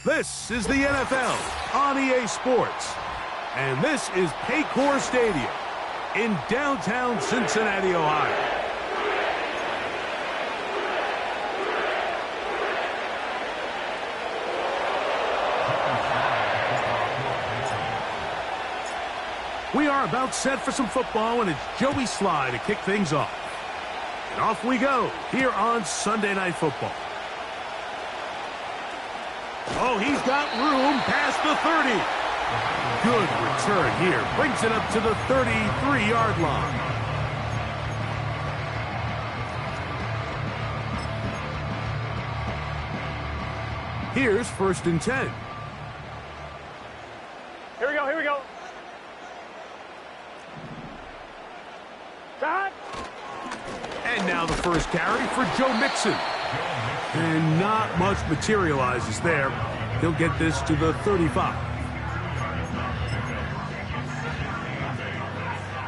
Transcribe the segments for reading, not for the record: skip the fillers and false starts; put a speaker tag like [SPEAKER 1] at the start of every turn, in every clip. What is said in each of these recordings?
[SPEAKER 1] This is the NFL on EA Sports, and this is Paycor Stadium in downtown Cincinnati, Ohio. We are about set for some football, and it's Joey Sly to kick things off. And off we go here on Sunday Night Football. Oh, he's got room past the 30. Good return here. Brings it up to the 33-yard line. Here's 1st and 10.
[SPEAKER 2] Here we go. Got.
[SPEAKER 1] And now the first carry for Joe Mixon. And not much materializes there. He'll get this to the 35.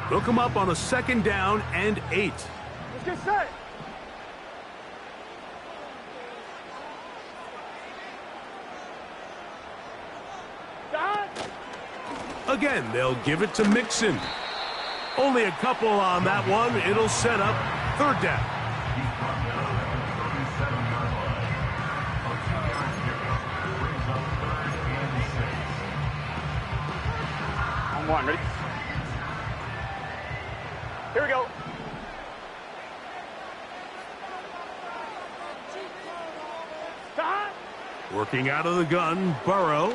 [SPEAKER 1] They'll come up on a 2nd down and 8.
[SPEAKER 2] Let's get set. Got.
[SPEAKER 1] Again, they'll give it to Mixon. Only a couple on that one. It'll set up 3rd down.
[SPEAKER 2] On one, ready? Here we go. Got.
[SPEAKER 1] Working out of the gun, Burrow.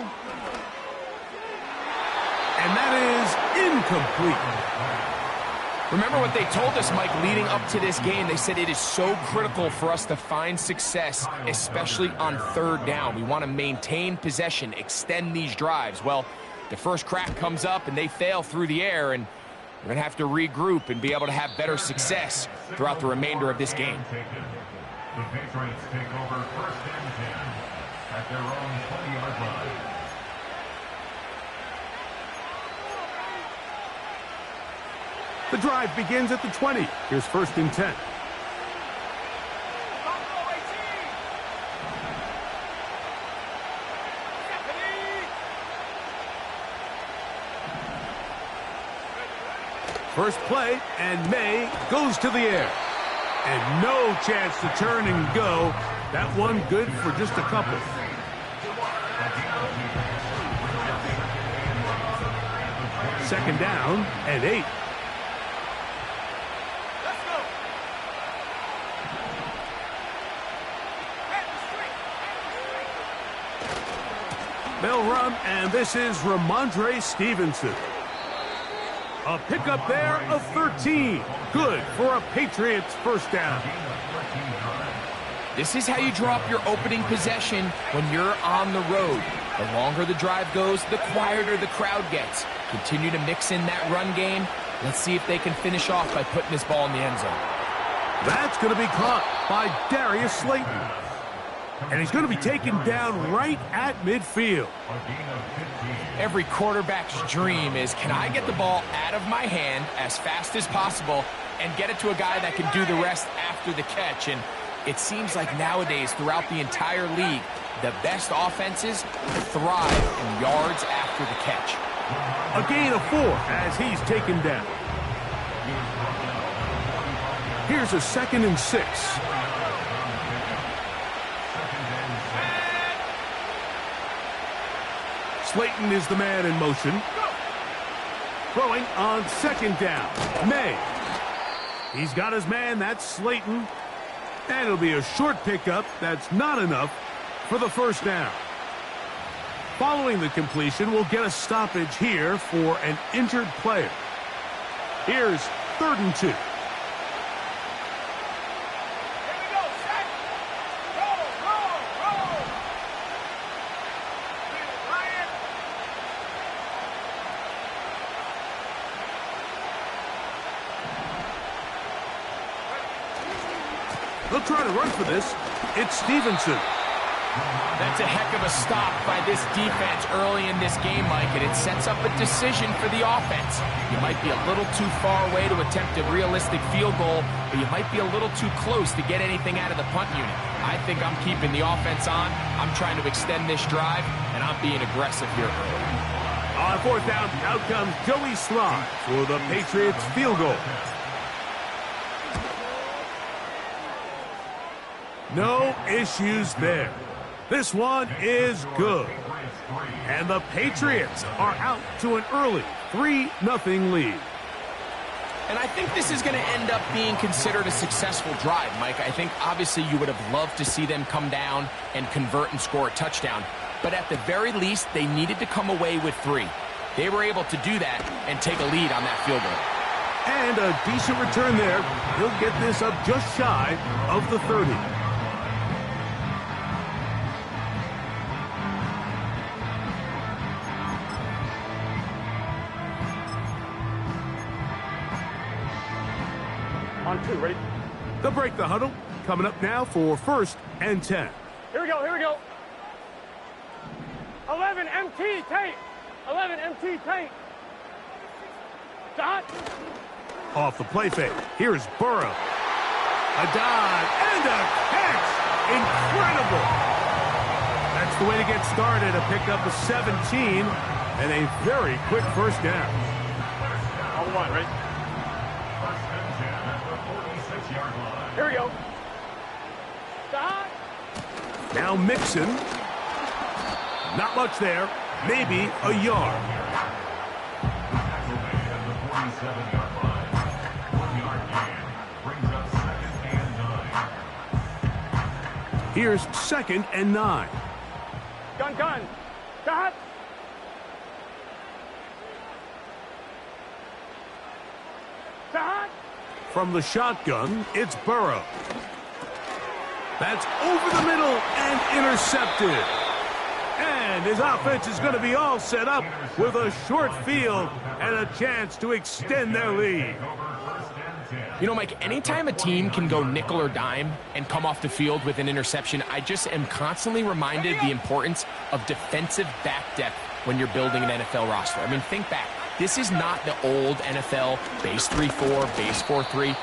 [SPEAKER 1] And that is incomplete.
[SPEAKER 3] Remember what they told us, Mike, leading up to this game. They said it is so critical for us to find success, especially on 3rd down. We want to maintain possession, extend these drives. Well, the first crack comes up and they fail through the air, and we're going to have to regroup and be able to have better success throughout the remainder of this game.
[SPEAKER 4] The Patriots take over 1st and 10 at their own 20-yard line.
[SPEAKER 1] The drive begins at the 20. Here's 1st and 10. First play, and May goes to the air. And no chance to turn and go. That one good for just a couple. Second down and 8. They'll run, and this is Ramondre Stevenson. A pickup there of 13. Good for a Patriots 1st down.
[SPEAKER 3] This is how you draw up your opening possession when you're on the road. The longer the drive goes, the quieter the crowd gets. Continue to mix in that run game. Let's see if they can finish off by putting this ball in the end zone.
[SPEAKER 1] That's going to be caught by Darius Slayton. And he's going to be taken down right at midfield.
[SPEAKER 3] Every quarterback's dream is, can I get the ball out of my hand as fast as possible and get it to a guy that can do the rest after the catch? And it seems like nowadays, throughout the entire league, the best offenses thrive in yards after the catch.
[SPEAKER 1] A gain of 4 as he's taken down. Here's a 2nd and 6. Slayton is the man in motion. Throwing on 2nd down. May. He's got his man. That's Slayton. And it'll be a short pickup. That's not enough for the 1st down. Following the completion, we'll get a stoppage here for an injured player. Here's 3rd and 2. They'll try to run for this. It's Stevenson.
[SPEAKER 3] That's a heck of a stop by this defense early in this game, Mike, and it sets up a decision for the offense. You might be a little too far away to attempt a realistic field goal, but you might be a little too close to get anything out of the punt unit. I think I'm keeping the offense on. I'm trying to extend this drive, and I'm being aggressive here early.
[SPEAKER 1] On fourth down, out comes Joey Slye for the Patriots field goal. No issues there. This one is good. And the Patriots are out to an early 3-0 lead.
[SPEAKER 3] And I think this is going to end up being considered a successful drive, Mike. I think obviously you would have loved to see them come down and convert and score a touchdown. But at the very least, they needed to come away with 3. They were able to do that and take a lead on that field goal.
[SPEAKER 1] And a decent return there. He'll get this up just shy of the 30.
[SPEAKER 2] On 2, ready?
[SPEAKER 1] They'll break the huddle. Coming up now for 1st and 10.
[SPEAKER 2] Here we go, here we go. 11 MT tape. 11 MT tape. Dot.
[SPEAKER 1] Off the play fake. Here's Burrow. A dive and a catch. Incredible. That's the way to get started. A pickup of 17 and a very quick first down.
[SPEAKER 2] On 1, ready? Here we go. Dot.
[SPEAKER 1] Now Mixon. Not much there. Maybe a yard. Here's 2nd and 9.
[SPEAKER 2] Gun. Dot. Dot.
[SPEAKER 1] From the shotgun, it's Burrow. That's over the middle and intercepted. And his offense is going to be all set up with a short field and a chance to extend their lead.
[SPEAKER 3] You know, Mike, anytime a team can go nickel or dime and come off the field with an interception, I just am constantly reminded the importance of defensive back depth when you're building an NFL roster. I mean, think back. This is not the old NFL base 3-4, base 4-3.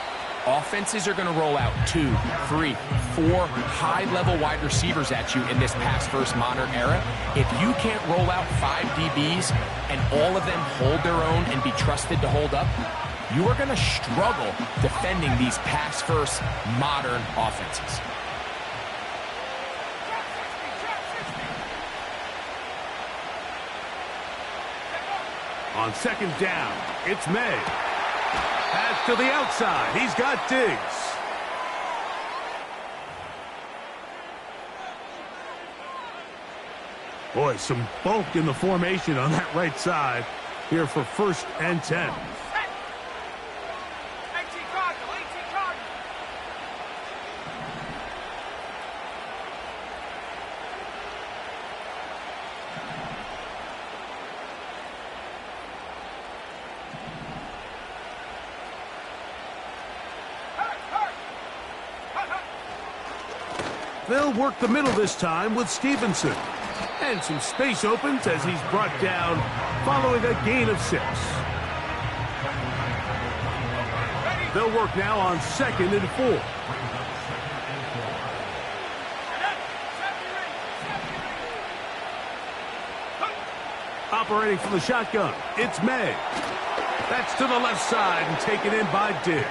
[SPEAKER 3] Offenses are going to roll out 2, 3, 4 high-level wide receivers at you in this pass-first modern era. If you can't roll out 5 DBs and all of them hold their own and be trusted to hold up, you are going to struggle defending these pass-first modern offenses.
[SPEAKER 1] On 2nd down, it's May. Pass to the outside. He's got Diggs. Boy, some bulk in the formation on that right side here for 1st and 10. They'll work the middle this time with Stevenson. And some space opens as he's brought down following a gain of 6. They'll work now on 2nd and 4. Operating from the shotgun, it's May. That's to the left side and taken in by Diggs.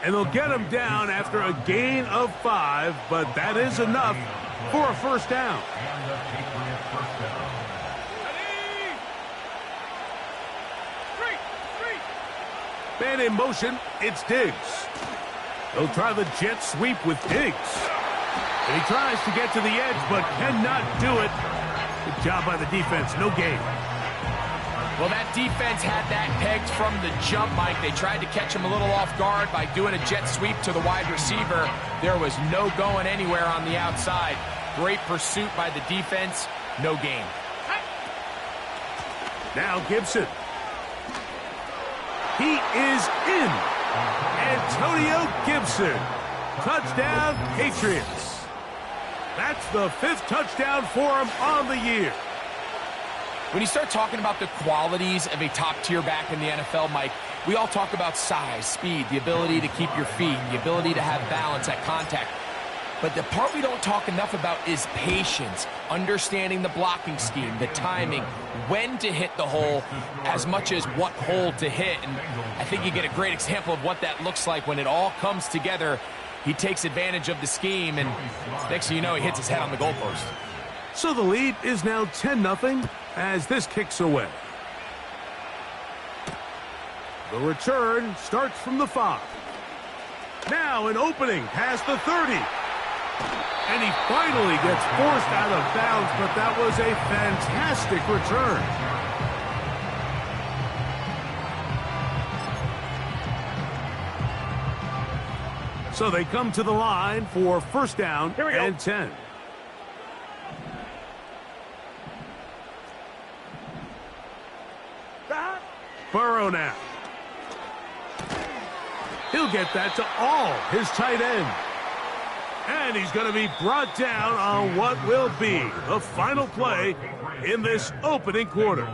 [SPEAKER 1] And they'll get him down after a gain of 5, but that is enough for a first down. Man in motion, it's Diggs. He'll try the jet sweep with Diggs. And he tries to get to the edge, but cannot do it. Good job by the defense, no gain.
[SPEAKER 3] Well, that defense had that pegged from the jump, Mike. They tried to catch him a little off guard by doing a jet sweep to the wide receiver. There was no going anywhere on the outside. Great pursuit by the defense. No gain.
[SPEAKER 1] Now Gibson. He is in. Antonio Gibson. Touchdown, Patriots. That's the 5th touchdown for him on the year.
[SPEAKER 3] When you start talking about the qualities of a top-tier back in the NFL, Mike, we all talk about size, speed, the ability to keep your feet, the ability to have balance at contact. But the part we don't talk enough about is patience, understanding the blocking scheme, the timing, when to hit the hole, as much as what hole to hit. And I think you get a great example of what that looks like when it all comes together. He takes advantage of the scheme, and next thing you know, he hits his head on the goalpost.
[SPEAKER 1] So the lead is now 10-0 as this kicks away. The return starts from the 5. Now an opening past the 30. And he finally gets forced out of bounds, but that was a fantastic return. So they come to the line for first down and 10. Burrow now. He'll get that to all his tight end. And he's going to be brought down on what will be the final play in this opening quarter.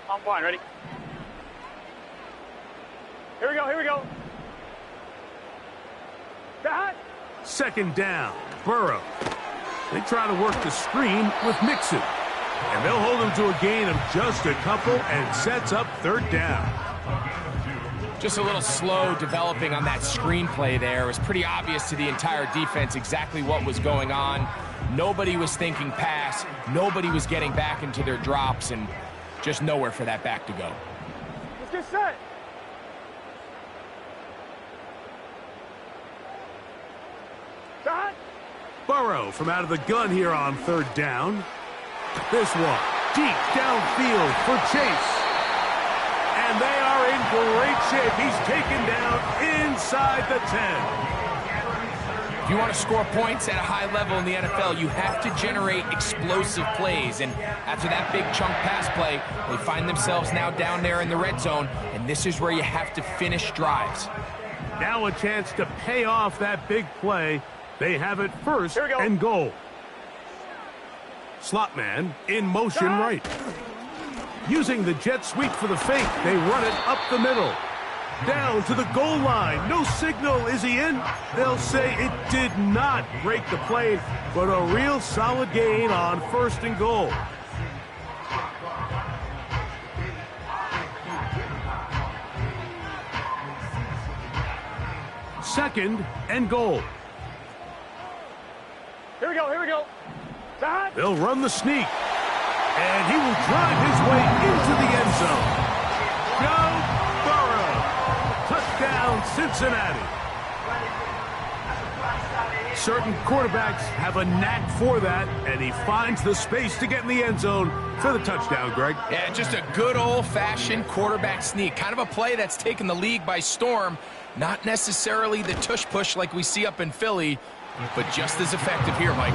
[SPEAKER 2] I'm fine, ready? Here we go, here we go.
[SPEAKER 1] Second down, Burrow. They try to work the screen with Mixon. And they'll hold him to a gain of just a couple and sets up third down.
[SPEAKER 3] Just a little slow developing on that screenplay there. It was pretty obvious to the entire defense exactly what was going on. Nobody was thinking pass. Nobody was getting back into their drops, and just nowhere for that back to go.
[SPEAKER 2] Let's get set.
[SPEAKER 1] Burrow from out of the gun here on third down. This one deep downfield for Chase. And they are in great shape. He's taken down inside the 10.
[SPEAKER 3] If you want to score points at a high level in the NFL, you have to generate explosive plays. And after that big chunk pass play, they find themselves now down there in the red zone. And this is where you have to finish drives.
[SPEAKER 1] Now a chance to pay off that big play. They have it first and goal. Slot man in motion right. Using the jet sweep for the fake, they run it up the middle. Down to the goal line. No signal. Is he in? They'll say it did not break the play, but a real solid gain on first and goal. Second and goal.
[SPEAKER 2] Here we go, here we go.
[SPEAKER 1] They'll run the sneak. And he will drive his way into the end zone. Joe Burrow. Touchdown, Cincinnati. Certain quarterbacks have a knack for that, and he finds the space to get in the end zone for the touchdown, Greg.
[SPEAKER 3] Yeah, just a good old-fashioned quarterback sneak. Kind of a play that's taken the league by storm. Not necessarily the tush-push like we see up in Philly, but just as effective here, Mike.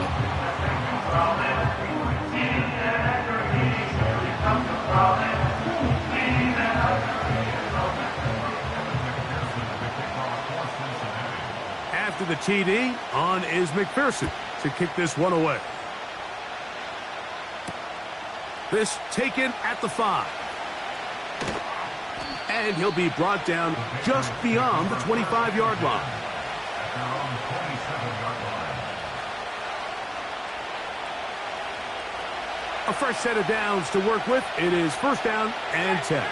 [SPEAKER 1] After the TD, on is McPherson to kick this one away. This taken at the 5. And he'll be brought down just beyond the 25-yard line. A fresh set of downs to work with. It is first down and 10.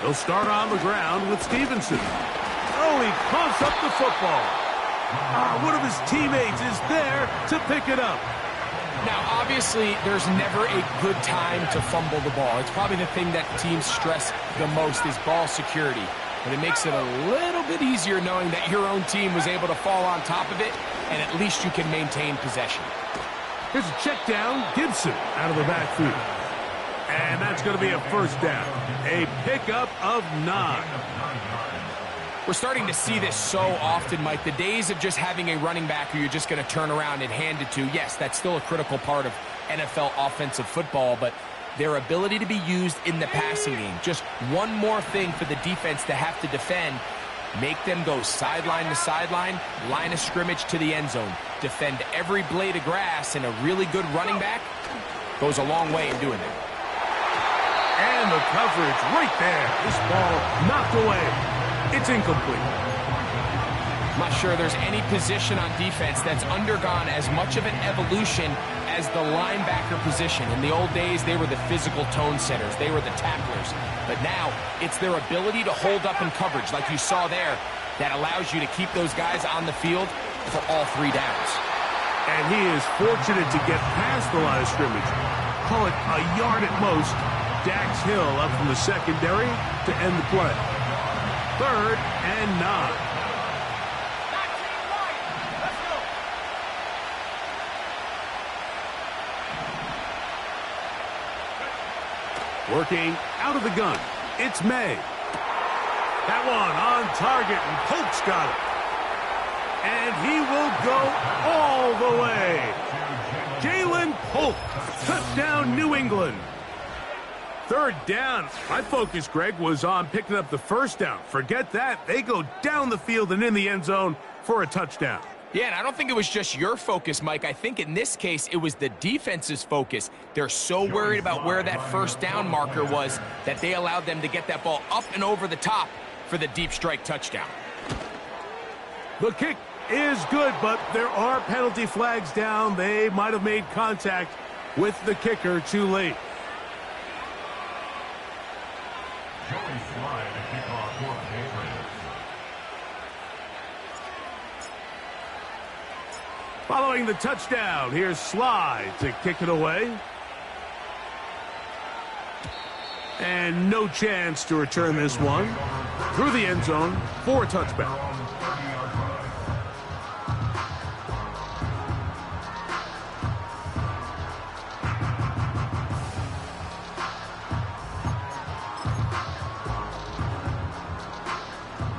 [SPEAKER 1] He'll start on the ground with Stevenson. Oh, he pumps up the football. One of his teammates is there to pick it up.
[SPEAKER 3] Now, obviously, there's never a good time to fumble the ball. It's probably the thing that teams stress the most is ball security. But it makes it a little bit easier knowing that your own team was able to fall on top of it, and at least you can maintain possession.
[SPEAKER 1] Here's a check down. Gibson out of the backfield. And that's going to be a first down. A pickup of 9.
[SPEAKER 3] We're starting to see this so often, Mike. The days of just having a running back who you're just going to turn around and hand it to, yes, that's still a critical part of NFL offensive football, but their ability to be used in the passing game. Just one more thing for the defense to have to defend. Make them go sideline to sideline, line of scrimmage to the end zone. Defend every blade of grass, and a really good running back goes a long way in doing that.
[SPEAKER 1] And the coverage right there. This ball knocked away. It's incomplete.
[SPEAKER 3] I'm not sure there's any position on defense that's undergone as much of an evolution as the linebacker position. In the old days, they were the physical tone setters. They were the tacklers. But now, it's their ability to hold up in coverage, like you saw there, that allows you to keep those guys on the field for all 3 downs.
[SPEAKER 1] And he is fortunate to get past the line of scrimmage. Call it a yard at most. Dax Hill up from the secondary to end the play. 3rd and 9. Working out of the gun, it's May. That one on target, and Polk's got it. And he will go all the way. Jalen Polk, touchdown New England. 3rd down. My focus, Greg, was on picking up the 1st down. Forget that. They go down the field and in the end zone for a touchdown.
[SPEAKER 3] Yeah, and I don't think it was just your focus, Mike. I think in this case, it was the defense's focus. They're so worried about where that 1st down marker was that they allowed them to get that ball up and over the top for the deep strike touchdown.
[SPEAKER 1] The kick is good, but there are penalty flags down. They might have made contact with the kicker too late.
[SPEAKER 4] Joey Slide to kick off for the Patriots.
[SPEAKER 1] Following the touchdown, here's Slide to kick it away. And no chance to return this one. Through the end zone for a touchback.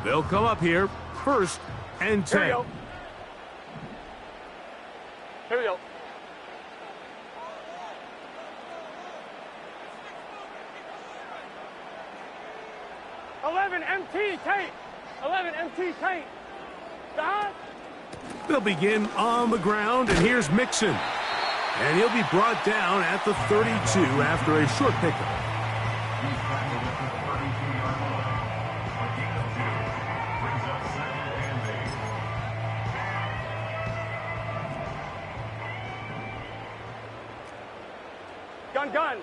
[SPEAKER 1] They'll come up here, 1st and 10.
[SPEAKER 2] Here we go. Here we go. MT Tate. 11 MT Tate. Stop.
[SPEAKER 1] They'll begin on the ground, and here's Mixon. And he'll be brought down at the 32 after a short pickup.
[SPEAKER 4] He's tackled at the 32-yard line. A gain of 2. Brings up 2nd and 8.
[SPEAKER 2] Gun.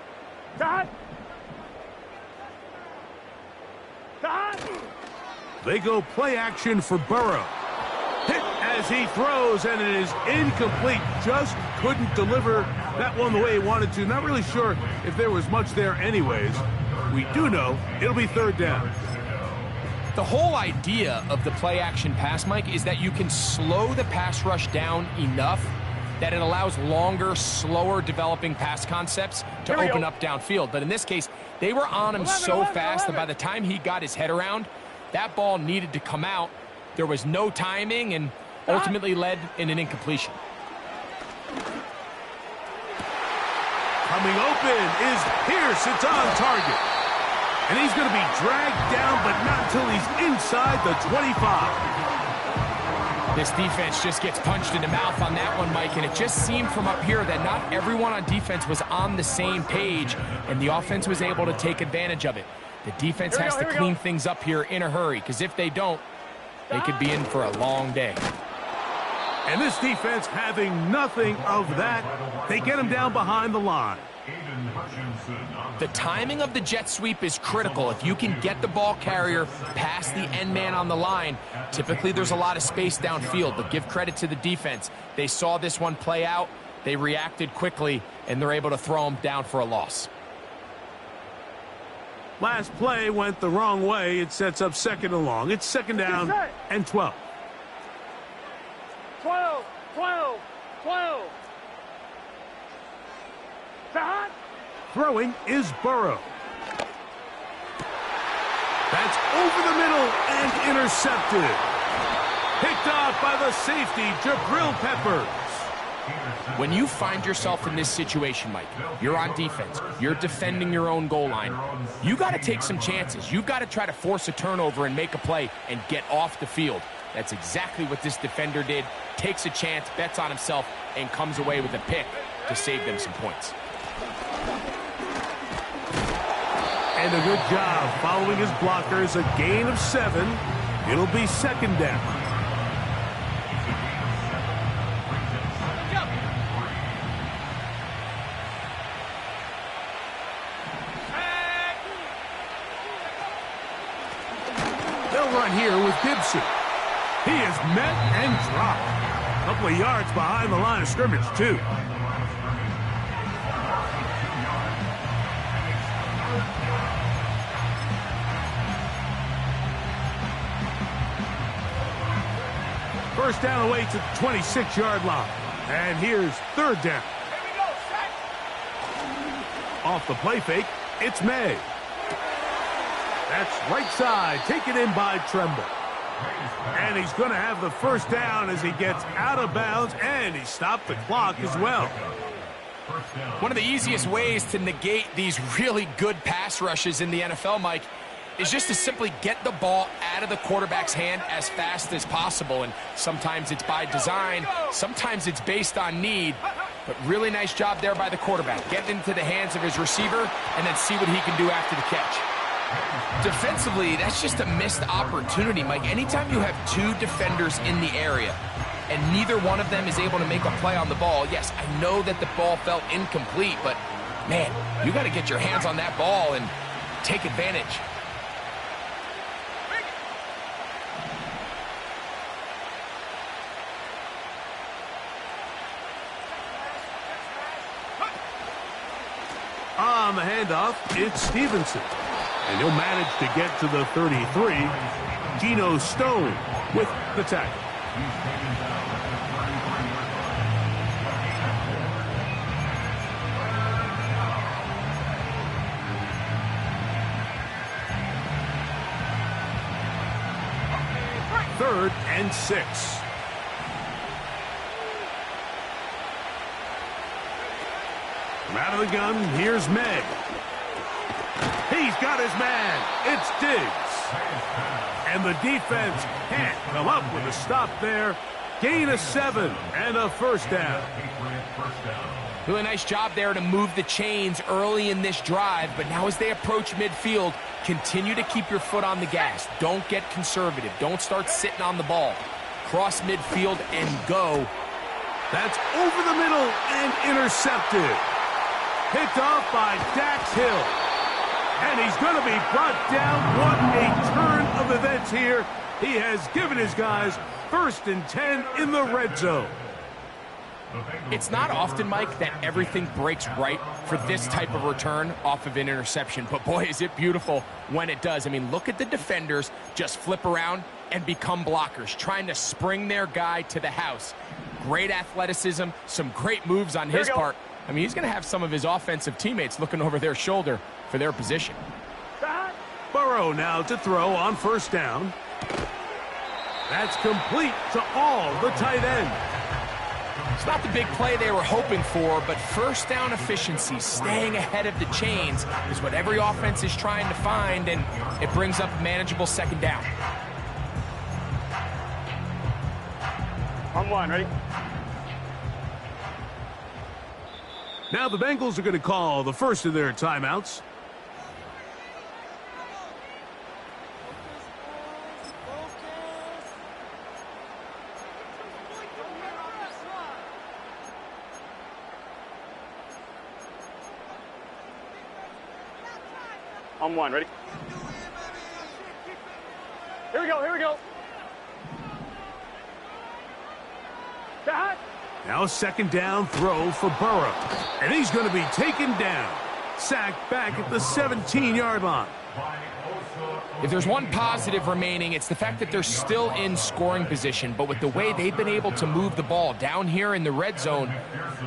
[SPEAKER 2] Dot.
[SPEAKER 1] They go play action for Burrow. Hit as he throws, and it is incomplete. Just couldn't deliver that one the way he wanted to. Not really sure if there was much there anyways. We do know it'll be 3rd down.
[SPEAKER 3] The whole idea of the play action pass, Mike, is that you can slow the pass rush down enough that it allows longer, slower developing pass concepts to open up downfield. But in this case, they were on him so fast that by the time he got his head around, that ball needed to come out. There was no timing and ultimately led in an incompletion.
[SPEAKER 1] Coming open is Pierce. It's on target. And he's going to be dragged down, but not until he's inside the 25.
[SPEAKER 3] This defense just gets punched in the mouth on that one, Mike, and it just seemed from up here that not everyone on defense was on the same page, and the offense was able to take advantage of it. The defense has to clean things up here in a hurry, because if they don't, they could be in for a long day.
[SPEAKER 1] And this defense having nothing of that, they get him down behind the line.
[SPEAKER 3] The timing of the jet sweep is critical. If you can get the ball carrier past the end man on the line, typically there's a lot of space downfield, but give credit to the defense. They saw this one play out, they reacted quickly, and they're able to throw him down for a loss.
[SPEAKER 1] Last play went the wrong way. It sets up 2nd and long. It's 2nd down and 12.
[SPEAKER 2] 12. Stop.
[SPEAKER 1] Throwing is Burrow. That's over the middle and intercepted. Picked off by the safety, Jabril Peppers.
[SPEAKER 3] When you find yourself in this situation, Mike, you're on defense, you're defending your own goal line, you got to take some chances. You've got to try to force a turnover and make a play and get off the field. That's exactly what this defender did. Takes a chance, bets on himself, and comes away with a pick to save them some points.
[SPEAKER 1] And a good job following his blockers. A gain of 7. It'll be second down. They'll run here with Gibson. He is met and dropped. A couple of yards behind the line of scrimmage, too. First down away to the 26-yard line. And here's third down. Off the play fake, it's May. That's right side, taken in by Tremble. And he's going to have the first down as he gets out of bounds, and he stopped the clock as well.
[SPEAKER 3] One of the easiest ways to negate these really good pass rushes in the NFL, Mike, is just to simply get the ball out of the quarterback's hand as fast as possible. And sometimes it's by design, sometimes it's based on need. But really nice job there by the quarterback. Get into the hands of his receiver and then see what he can do after the catch. Defensively, that's just a missed opportunity, Mike. Anytime you have two defenders in the area and neither one of them is able to make a play on the ball, yes, I know that the ball felt incomplete, but, man, you got to get your hands on that ball and take advantage.
[SPEAKER 1] On the handoff, it's Stevenson. And he'll manage to get to the 33. Geno Stone with the tackle. Third and 6. From out of the gun, here's May. He's got his man. It's Diggs. And the defense can't come up with a stop there. Gain of 7 and a first down.
[SPEAKER 3] Really nice job there to move the chains early in this drive, but now as they approach midfield, continue to keep your foot on the gas. Don't get conservative. Don't start sitting on the ball. Cross midfield and go.
[SPEAKER 1] That's over the middle and intercepted. Picked off by Dax Hill. And he's going to be brought down. What a turn of events here. He has given his guys 1st and 10 in the red zone.
[SPEAKER 3] It's not often, Mike, that everything breaks right for this type of return off of an interception. But, boy, is it beautiful when it does. I mean, look at the defenders just flip around and become blockers, trying to spring their guy to the house. Great athleticism, some great moves on his part. I mean, he's going to have some of his offensive teammates looking over their shoulder for their position.
[SPEAKER 1] Burrow now to throw on first down. That's complete to all the tight end.
[SPEAKER 3] It's not the big play they were hoping for, but first down efficiency, staying ahead of the chains, is what every offense is trying to find, and it brings up a manageable second down.
[SPEAKER 2] On one, ready?
[SPEAKER 1] Now the Bengals are going to call the first of their timeouts.
[SPEAKER 2] On one, ready? Here we go, here we go.
[SPEAKER 1] Now second down throw for Burrow. And he's going to be taken down. Sacked back at the 17-yard line.
[SPEAKER 3] If there's one positive remaining, it's the fact that they're still in scoring position. But with the way they've been able to move the ball down here in the red zone,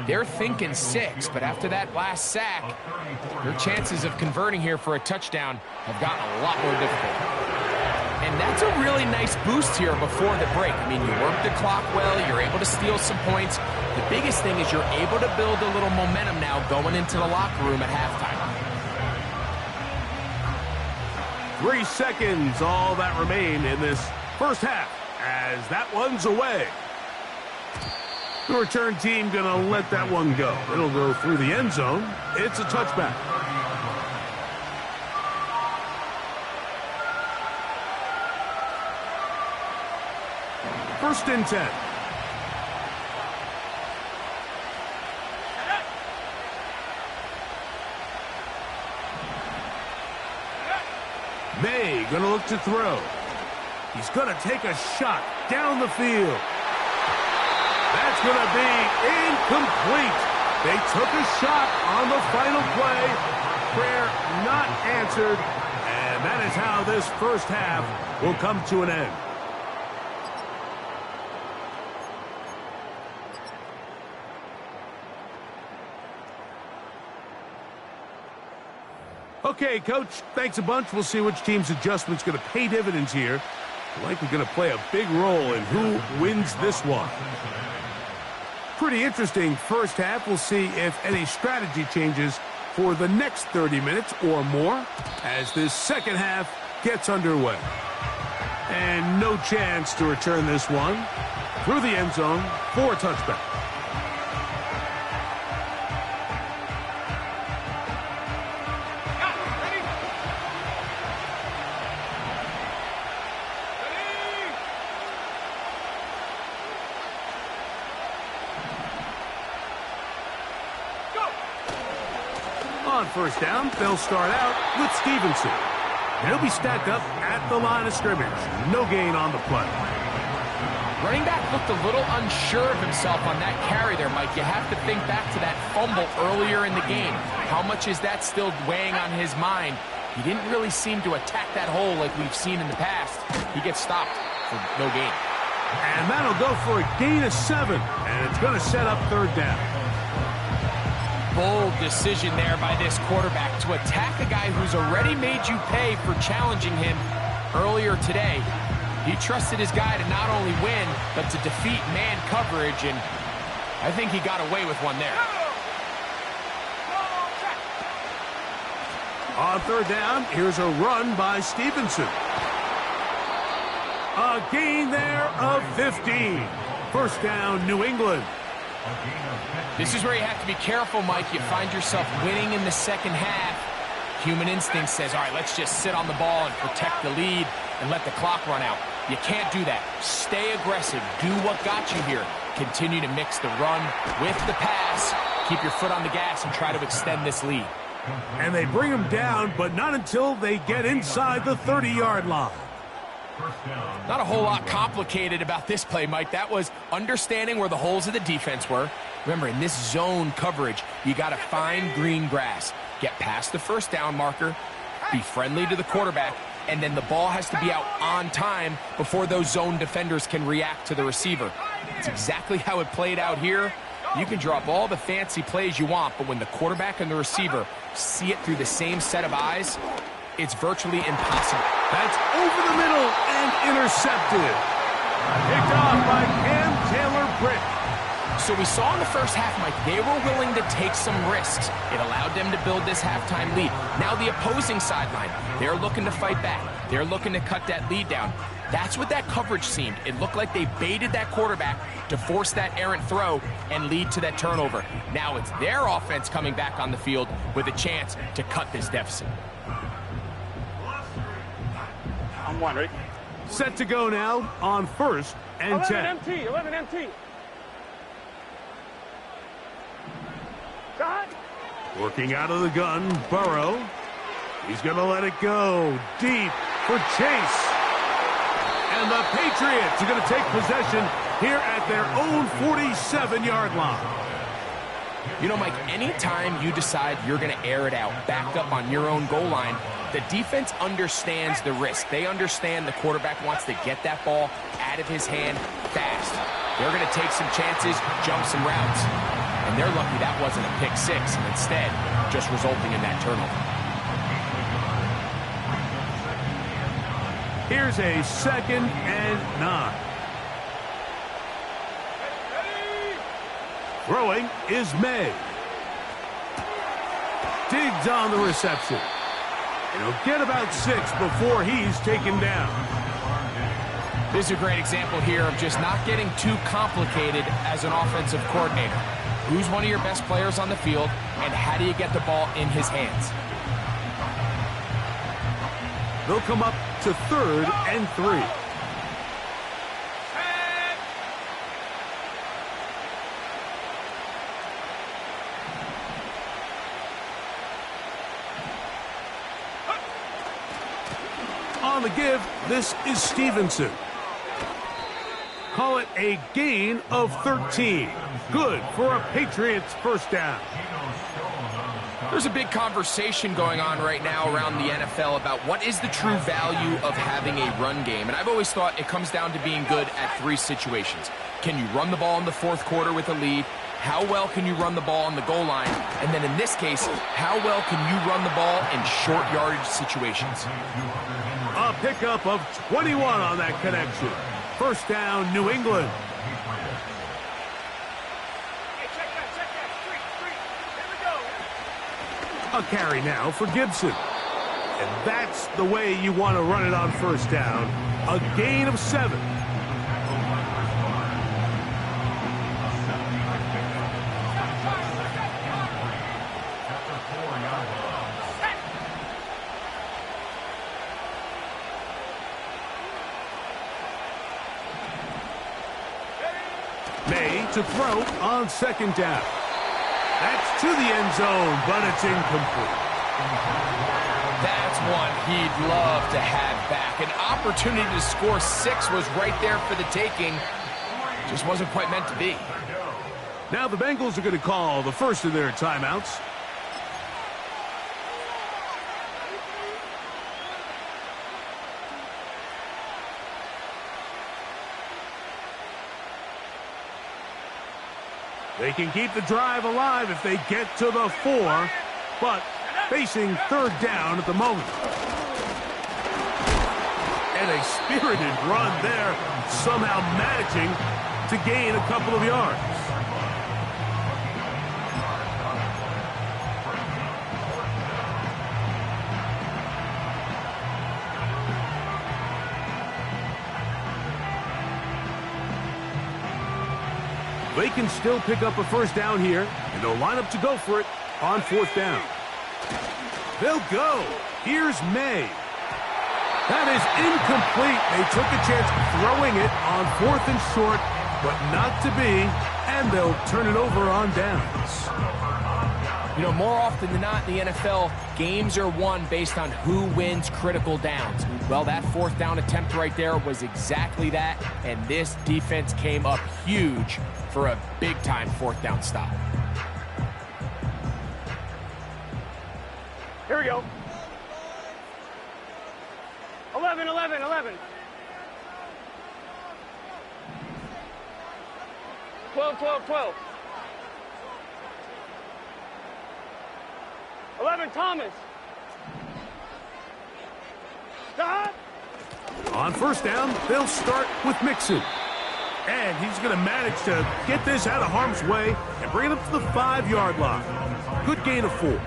[SPEAKER 3] they're thinking 6. But after that last sack, their chances of converting here for a touchdown have gotten a lot more difficult. And that's a really nice boost here before the break. I mean, you work the clock well, you're able to steal some points. The biggest thing is you're able to build a little momentum now going into the locker room at halftime.
[SPEAKER 1] 3 seconds, all that remain in this first half, as that one's away. The return team gonna let that one go. It'll go through the end zone. It's a touchback. First and 10. May gonna look to throw. He's gonna take a shot down the field. That's gonna be incomplete. They took a shot on the final play. Prayer not answered. And that is how this first half will come to an end. Okay, Coach, thanks a bunch. We'll see which team's adjustment's going to pay dividends here. Likely going to play a big role in who wins this one. Pretty interesting first half. We'll see if any strategy changes for the next 30 minutes or more as this second half gets underway. And no chance to return this one through the end zone for a touchback. On first down, they'll start out with Stevenson. He'll be stacked up at the line of scrimmage. No gain on the play.
[SPEAKER 3] Running back looked a little unsure of himself on that carry there, Mike. You have to think back to that fumble earlier in the game. How much is that still weighing on his mind? He didn't really seem to attack that hole like we've seen in the past. He gets stopped for no gain.
[SPEAKER 1] And that'll go for a gain of 7. And it's going to set up third down.
[SPEAKER 3] Bold decision there by this quarterback to attack a guy who's already made you pay for challenging him earlier today. He trusted his guy to not only win, but to defeat man coverage, and I think he got away with one there.
[SPEAKER 1] On third down, here's a run by Stevenson. A gain there of 15. First down, New England.
[SPEAKER 3] This is where you have to be careful, Mike. You find yourself winning in the second half. Human instinct says, all right, let's just sit on the ball and protect the lead and let the clock run out. You can't do that. Stay aggressive. Do what got you here. Continue to mix the run with the pass. Keep your foot on the gas and try to extend this lead.
[SPEAKER 1] And they bring him down, but not until they get inside the 30-yard line.
[SPEAKER 3] Not a whole lot complicated about this play, Mike. That was understanding where the holes of the defense were. Remember, in this zone coverage, you got to find green grass. Get past the first down marker, be friendly to the quarterback, and then the ball has to be out on time before those zone defenders can react to the receiver. It's exactly how it played out here. You can drop all the fancy plays you want, but when the quarterback and the receiver see it through the same set of eyes, it's virtually impossible.
[SPEAKER 1] That's over the middle and intercepted. Picked off by Cam Taylor-Britt.
[SPEAKER 3] So we saw in the first half, Mike, they were willing to take some risks. It allowed them to build this halftime lead. Now the opposing sideline, they're looking to fight back. They're looking to cut that lead down. That's what that coverage seemed. It looked like they baited that quarterback to force that errant throw and lead to that turnover. Now it's their offense coming back on the field with a chance to cut this deficit.
[SPEAKER 2] I'm one, ready?
[SPEAKER 1] Set to go now on first and
[SPEAKER 2] 11
[SPEAKER 1] 10.
[SPEAKER 2] MT, 11 MT. Shot.
[SPEAKER 1] Working out of the gun, Burrow. He's going to let it go deep for Chase. And the Patriots are going to take possession here at their own 47-yard line.
[SPEAKER 3] You know, Mike, anytime you decide you're going to air it out, back up on your own goal line, the defense understands the risk. They understand the quarterback wants to get that ball out of his hand fast. They're going to take some chances, jump some routes. And they're lucky that wasn't a pick six, and instead just resulting in that turnover.
[SPEAKER 1] Here's a 2nd and 9. Throwing is May. Digs on the reception. And he'll get about 6 before he's taken down.
[SPEAKER 3] This is a great example here of just not getting too complicated as an offensive coordinator. Who's one of your best players on the field, and how do you get the ball in his hands?
[SPEAKER 1] They'll come up to 3rd and 3. On the give, this is Stevenson. Call it a gain of 13. Good for a Patriots first down.
[SPEAKER 3] There's a big conversation going on right now around the NFL about what is the true value of having a run game. And I've always thought it comes down to being good at 3 situations. Can you run the ball in the 4th quarter with a lead? How well can you run the ball on the goal line? And then in this case, how well can you run the ball in short yardage situations?
[SPEAKER 1] A pickup of 21 on that connection. First down, New England.
[SPEAKER 2] Hey, check that. Street. Here we go.
[SPEAKER 1] A carry now for Gibson. And that's the way you want to run it on first down. A gain of 7. May to throw on 2nd down. That's to the end zone, but it's incomplete.
[SPEAKER 3] That's one he'd love to have back. An opportunity to score 6 was right there for the taking. Just wasn't quite meant to be.
[SPEAKER 1] Now the Bengals are going to call the first of their timeouts. They can keep the drive alive if they get to the 4, but facing 3rd down at the moment. And a spirited run there, somehow managing to gain a couple of yards. They can still pick up a first down here, and they'll line up to go for it on 4th down. They'll go. Here's May. That is incomplete. They took a chance throwing it on 4th and short, but not to be, and they'll turn it over on downs.
[SPEAKER 3] You know, more often than not in the NFL, games are won based on who wins critical downs. Well, that 4th down attempt right there was exactly that, and this defense came up huge for a big-time 4th down stop.
[SPEAKER 2] Here we go. 11. 12. 11, Thomas. Stop.
[SPEAKER 1] On first down, they'll start with Mixon. And he's going to manage to get this out of harm's way and bring it up to the 5-yard line. Good gain of 4.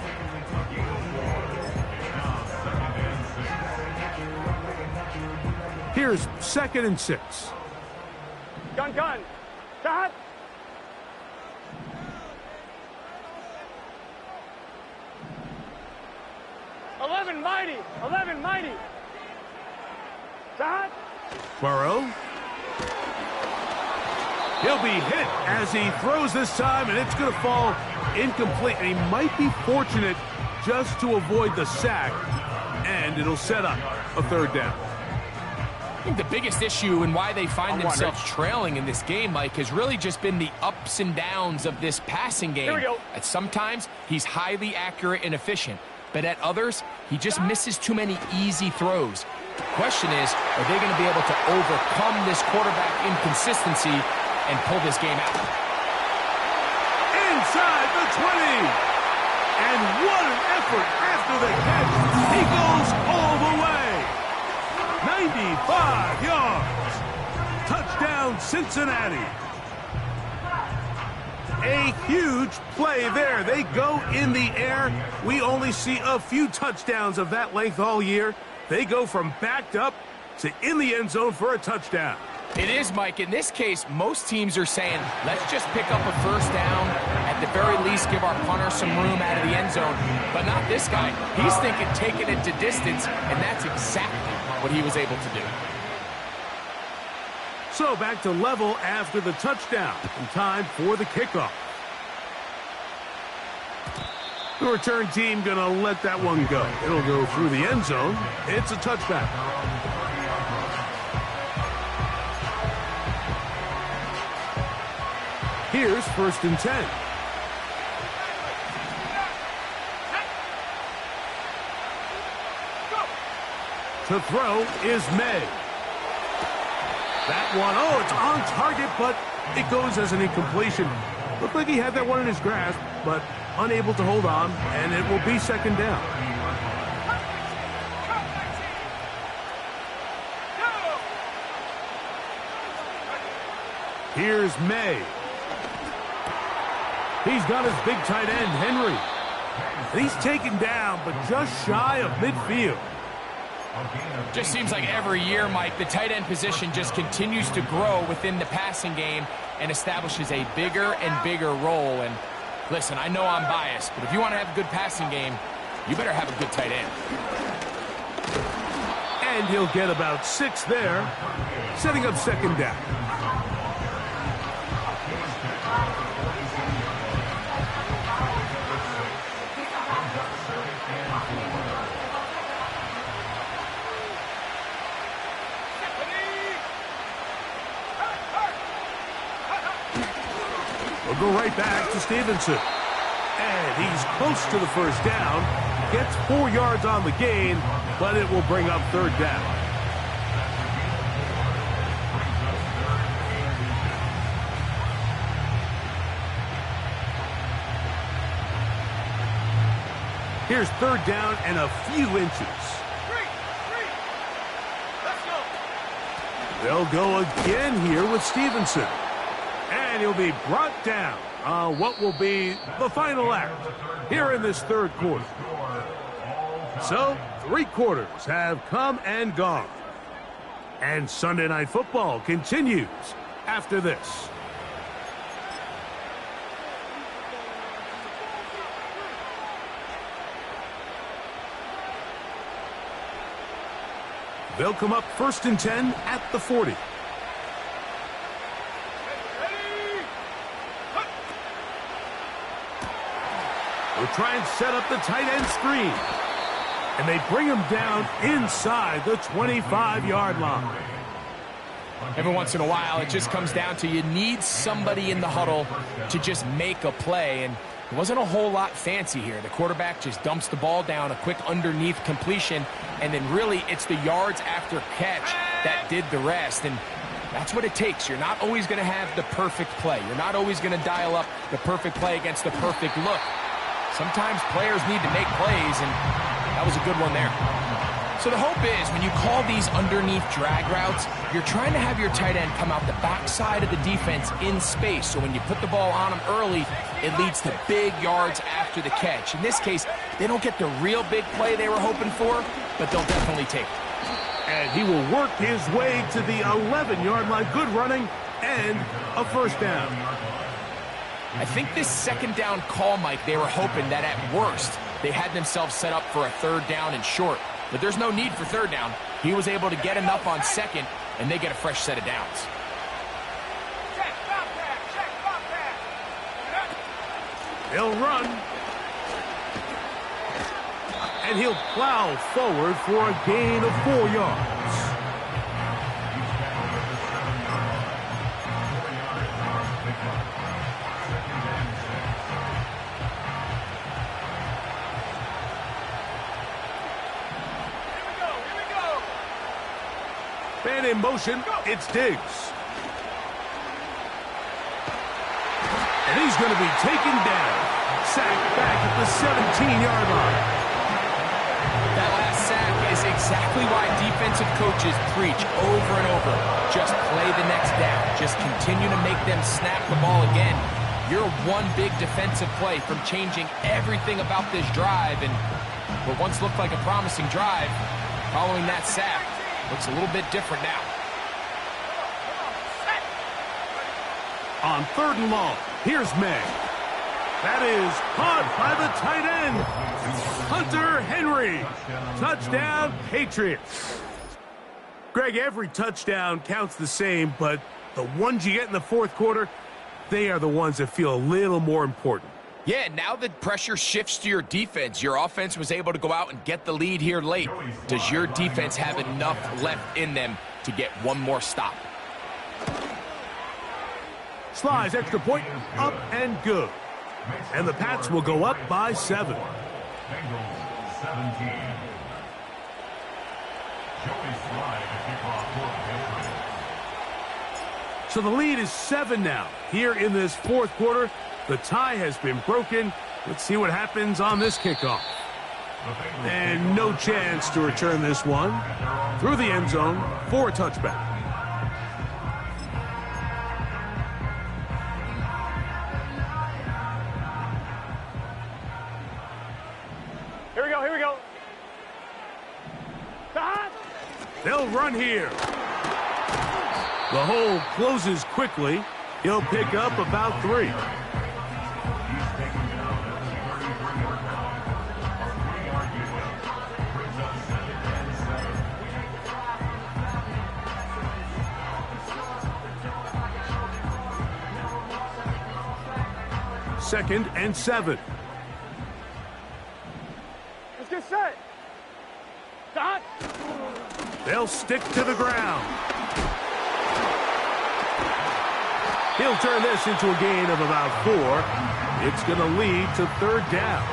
[SPEAKER 1] Here's 2nd and 6.
[SPEAKER 2] Gun. Stop. Eleven mighty. Stop.
[SPEAKER 1] Burrow. He'll be hit as he throws this time, and it's going to fall incomplete. And he might be fortunate just to avoid the sack, and it'll set up a 3rd down.
[SPEAKER 3] I think the biggest issue and why they find themselves trailing in this game, Mike, has really just been the ups and downs of this passing game.
[SPEAKER 2] Here we go.
[SPEAKER 3] At sometimes, he's highly accurate and efficient, but at others, he just misses too many easy throws. The question is, are they going to be able to overcome this quarterback inconsistency and pull this game out?
[SPEAKER 1] Inside the 20. And what an effort after the catch. He goes all the way. 95 yards. Touchdown, Cincinnati. A huge play there. They go in the air. We only see a few touchdowns of that length all year. They go from backed up to in the end zone for a touchdown.
[SPEAKER 3] It is, Mike. In this case, most teams are saying, let's just pick up a first down. At the very least, give our punter some room out of the end zone. But not this guy. He's thinking taking it to distance, and that's exactly what he was able to do.
[SPEAKER 1] So back to level after the touchdown. And time for the kickoff. The return team going to let that one go. It'll go through the end zone. It's a touchback. Here's 1st and 10. To throw is May. That one, oh, it's on target, but it goes as an incompletion. Looked like he had that one in his grasp, but unable to hold on, and it will be 2nd down. Here's May. He's got his big tight end, Henry. And he's taken down, but just shy of midfield.
[SPEAKER 3] Just seems like every year, Mike, the tight end position just continues to grow within the passing game and establishes a bigger and bigger role. And listen, I know I'm biased, but if you want to have a good passing game, you better have a good tight end.
[SPEAKER 1] And he'll get about 6 there, setting up 2nd down. We'll go right back to Stevenson. And he's close to the first down. Gets 4 yards on the gain, but it will bring up 3rd down. Here's 3rd down and a few inches. They'll go again here with Stevenson. And he'll be brought down on what will be the final act here in this 3rd quarter. So, 3 quarters have come and gone. And Sunday Night Football continues after this. They'll come up 1st and 10 at the 40. They'll try and set up the tight end screen. And they bring him down inside the 25-yard line.
[SPEAKER 3] Every once in a while, it just comes down to you need somebody in the huddle to just make a play. And it wasn't a whole lot fancy here. The quarterback just dumps the ball down, a quick underneath completion, and then really it's the yards after catch that did the rest. And that's what it takes. You're not always going to have the perfect play. You're not always going to dial up the perfect play against the perfect look. Sometimes players need to make plays, and that was a good one there. So the hope is when you call these underneath drag routes, you're trying to have your tight end come out the backside of the defense in space. So when you put the ball on him early, it leads to big yards after the catch. In this case, they don't get the real big play they were hoping for, but they'll definitely take it.
[SPEAKER 1] And he will work his way to the 11-yard line. Good running and a 1st down.
[SPEAKER 3] I think this 2nd down call, Mike, they were hoping that at worst they had themselves set up for a 3rd down and short. But there's no need for 3rd down. He was able to get enough on 2nd, and they get a fresh set of downs.
[SPEAKER 1] He'll run. And he'll plow forward for a gain of 4 yards. Man in motion, it's Diggs. And he's going to be taken down. Sacked back at the 17-yard line.
[SPEAKER 3] That last sack is is exactly why defensive coaches preach over and over. Just play the next down. Just continue to make them snap the ball again. You're one big defensive play from changing everything about this drive, and what once looked like a promising drive, following that sack, looks a little bit different now.
[SPEAKER 1] On 3rd and long, here's May. That is caught by the tight end, Hunter Henry. Touchdown, Patriots. Greg, every touchdown counts the same, but the ones you get in the 4th quarter, they are the ones that feel a little more important.
[SPEAKER 3] Yeah, now the pressure shifts to your defense. Your offense was able to go out and get the lead here late. Does your defense have enough left in them to get one more stop?
[SPEAKER 1] Slides extra point, up and good. And the Pats will go up by 7.
[SPEAKER 4] Bengals 17. Joey Slye to kick off for the Patriots.
[SPEAKER 1] So the lead is 7 now. Here in this 4th quarter, the tie has been broken. Let's see what happens on this kickoff. And no chance to return this one. Through the end zone for a touchback.
[SPEAKER 2] Here we go.
[SPEAKER 1] They'll run here. The hole closes quickly. He'll pick up about 3.
[SPEAKER 4] He's taken down at the 33-yard line. A 3-yard gain. Brings up 2nd and 7.
[SPEAKER 1] 2nd and 7.
[SPEAKER 2] Let's get set. Dot.
[SPEAKER 1] They'll stick to the ground. He'll turn this into a gain of about 4. It's going to lead to 3rd down.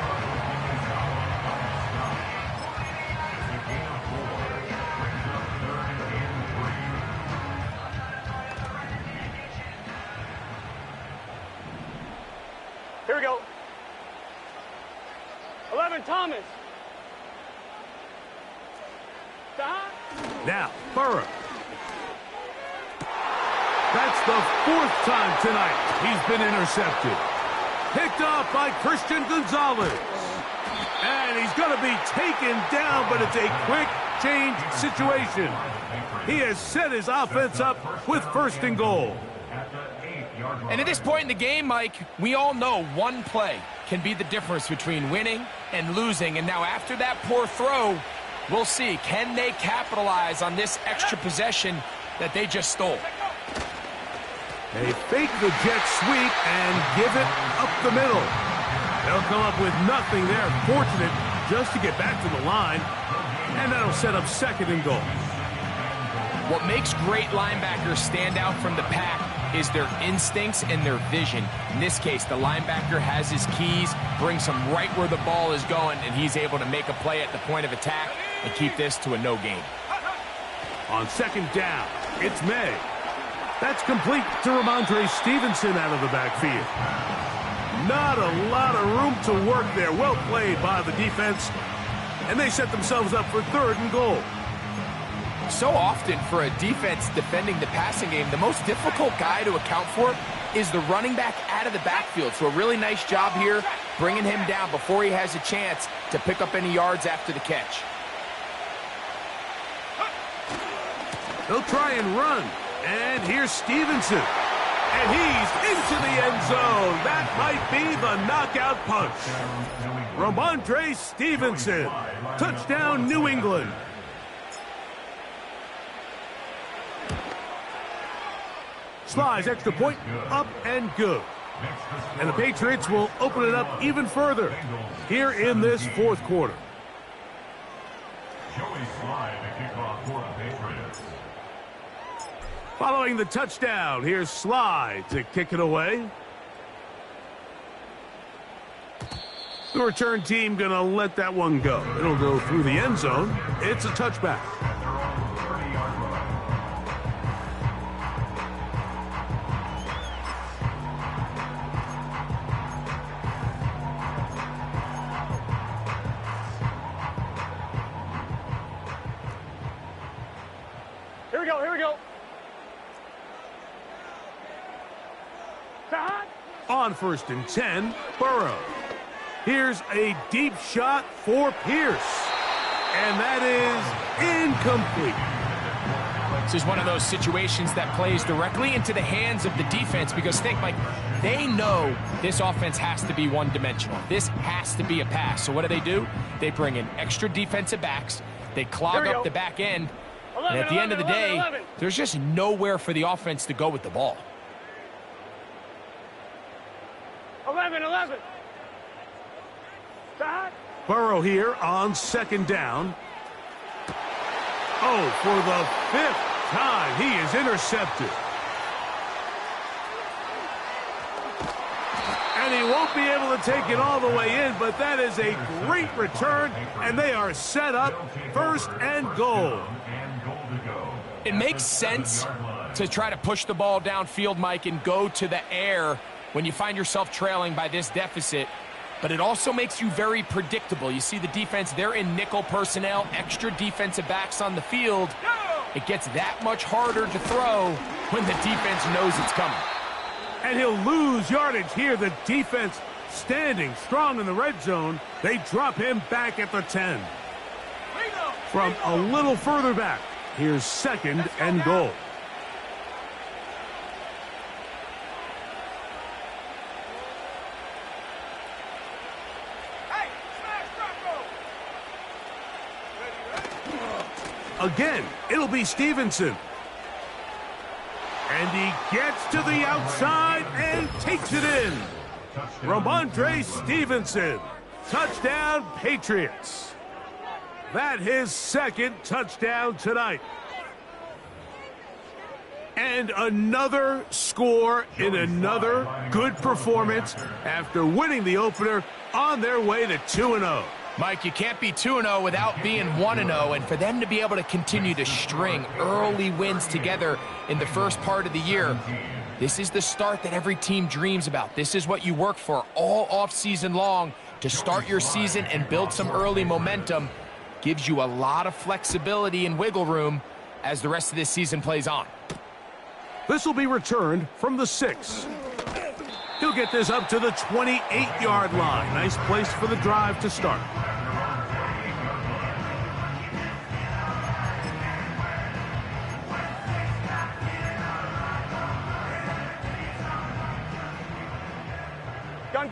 [SPEAKER 2] Here we go. 11, Thomas. Dot.
[SPEAKER 1] Now, Burrow. That's the 4th time tonight he's been intercepted. Picked off by Christian Gonzalez. And he's going to be taken down, but it's a quick change situation. He has set his offense up with 1st and goal.
[SPEAKER 3] And at this point in the game, Mike, we all know one play can be the difference between winning and losing. And now after that poor throw, we'll see, can they capitalize on this extra possession that they just stole?
[SPEAKER 1] They fake the jet sweep and give it up the middle. They'll come up with nothing there. Fortunate just to get back to the line. And that'll set up 2nd and goal.
[SPEAKER 3] What makes great linebackers stand out from the pack is their instincts and their vision. In this case, the linebacker has his keys, brings him right where the ball is going, and he's able to make a play at the point of attack and keep this to a no gain.
[SPEAKER 1] On 2nd down, it's May. That's complete to Ramondre Stevenson out of the backfield. Not a lot of room to work there. Well played by the defense. And they set themselves up for 3rd and goal.
[SPEAKER 3] So often for a defense defending the passing game, the most difficult guy to account for is the running back out of the backfield. So a really nice job here bringing him down before he has a chance to pick up any yards after the catch.
[SPEAKER 1] They'll try and run. And here's Stevenson. And he's into the end zone. That might be the knockout punch. Ramondre Stevenson. Touchdown, New England. Slides extra point, up and good. And the Patriots will open it up even further here in this 4th quarter.
[SPEAKER 4] Joey Slye to kick off for the Patriots.
[SPEAKER 1] Following the touchdown, here's Slye to kick it away. The return team going to let that one go. It'll go through the end zone. It's a touchback. On 1st and 10, Burrow. Here's a deep shot for Pierce. And that is incomplete.
[SPEAKER 3] This is one of those situations that plays directly into the hands of the defense because think, Mike, they know this offense has to be one-dimensional. This has to be a pass. So what do? They bring in extra defensive backs. They clog up the back end.
[SPEAKER 2] 11,
[SPEAKER 3] and at the end of the day,
[SPEAKER 2] 11.
[SPEAKER 3] there's just nowhere for the offense to go with the ball.
[SPEAKER 2] 11. Stop.
[SPEAKER 1] Burrow here on 2nd down. Oh, for the 5th time, he is intercepted. And he won't be able to take it all the way in, but that is a great return, and they are set up 1st and goal.
[SPEAKER 3] It makes sense to try to push the ball downfield, Mike, and go to the air when you find yourself trailing by this deficit. But it also makes you very predictable. You see the defense, they're in nickel personnel, extra defensive backs on the field. It gets that much harder to throw when the defense knows it's coming.
[SPEAKER 1] And he'll lose yardage here. The defense standing strong in the red zone. They drop him back at the 10. From a little further back, here's 2nd and goal. Again, it'll be Stevenson. And he gets to the outside and takes it in. Ramondre Stevenson. Touchdown, Patriots. That his 2nd touchdown tonight. And another score in another good performance after winning the opener on their way to 2-0.
[SPEAKER 3] Mike, you can't be 2-0 without being 1-0, and for them to be able to continue to string early wins together in the first part of the year, this is the start that every team dreams about. This is what you work for all offseason long to start your season and build some early momentum. Gives you a lot of flexibility and wiggle room as the rest of this season plays on.
[SPEAKER 1] This will be returned from the 6. He'll get this up to the 28-yard line. Nice place for the drive to start.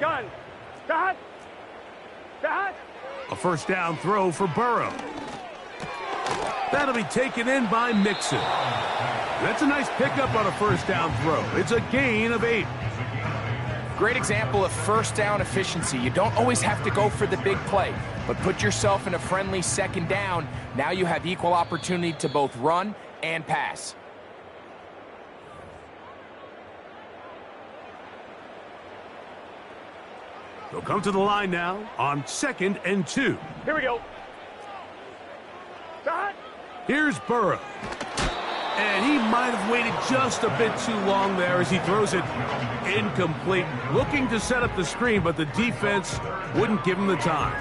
[SPEAKER 2] Gun. Stop.
[SPEAKER 1] A 1st down throw for Burrow. That'll be taken in by Mixon. That's a nice pickup on a 1st down throw. It's a gain of 8.
[SPEAKER 3] Great example of 1st down efficiency. You don't always have to go for the big play, but put yourself in a friendly 2nd down. Now you have equal opportunity to both run and pass.
[SPEAKER 1] They'll come to the line now on 2nd and 2.
[SPEAKER 2] Here we go. Stop.
[SPEAKER 1] Here's Burrow. And he might have waited just a bit too long there as he throws it incomplete. Looking to set up the screen, but the defense wouldn't give him the time.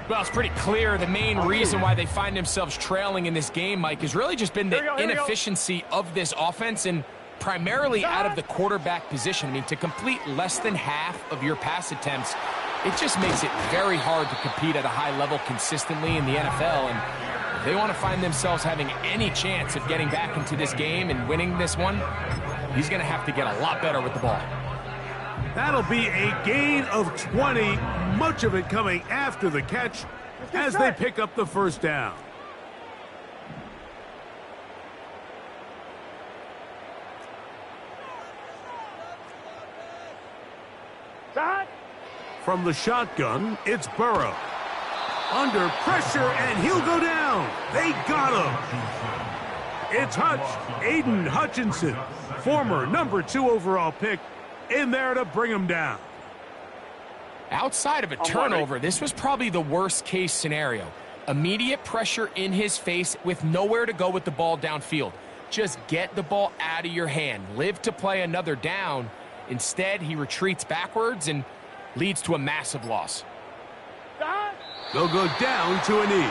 [SPEAKER 3] Well, it's pretty clear the main reason why they find themselves trailing in this game, Mike, has really just been the inefficiency of this offense and primarily out of the quarterback position. I mean, to complete less than half of your pass attempts, it just makes it very hard to compete at a high level consistently in the NFL. And if they want to find themselves having any chance of getting back into this game and winning this one, he's going to have to get a lot better with the ball.
[SPEAKER 1] That'll be a gain of 20, much of it coming after the catch as they pick up the 1st down.
[SPEAKER 2] Stop.
[SPEAKER 1] From the shotgun, it's Burrow. Under pressure, and he'll go down. They got him. It's Aiden Hutchinson, former number 2 overall pick, in there to bring him down.
[SPEAKER 3] Outside of a turnover, this was probably the worst-case scenario. Immediate pressure in his face with nowhere to go with the ball downfield. Just get the ball out of your hand. Live to play another down. Instead, he retreats backwards and leads to a massive loss.
[SPEAKER 1] They'll go down to a knee.